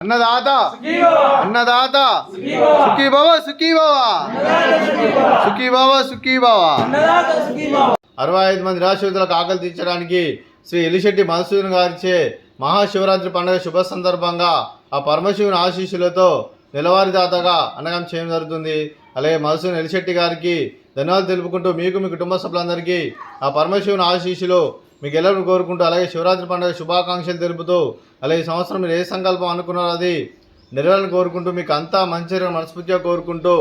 అన్నదాత అన్నదాత సుఖీ భవ సుఖీ భవ సుఖీ భవ సుఖీ భవ. 65 మంది నిరాశ్రితులకు ఆకలి తీర్చడానికి శ్రీ ఎలిశెట్టి మధుసూదన్ గారిచే మహాశివరాత్రి పండుగ శుభ సందర్భంగా ఆ పరమశివుని ఆశీస్సులతో నెలవారీదాతగా అన్నదానం చేయడం జరుగుతుంది. అలాగే మధుసూదన్ ఎలిశెట్టి గారికి ధన్యవాదాలు తెలుపుకుంటూ మీకు మీ కుటుంబ సభ్యులందరికీ ఆ పరమశివుని ఆశీస్సులు మీకు ಎಲ್ಲರೂ కోరుకుంటూ అలాగే శివరాత్రి పండుగ శుభాకాంక్షలు తెలుపుతూ అలాగే ఈ సంవత్సరం మీరు ఏ సంకల్పం అనుకున్నారో అది నెరవేరాలని కోరుకుంటూ మీకు అంతా మంచి మనస్ఫూర్తిగా కోరుకుంటూ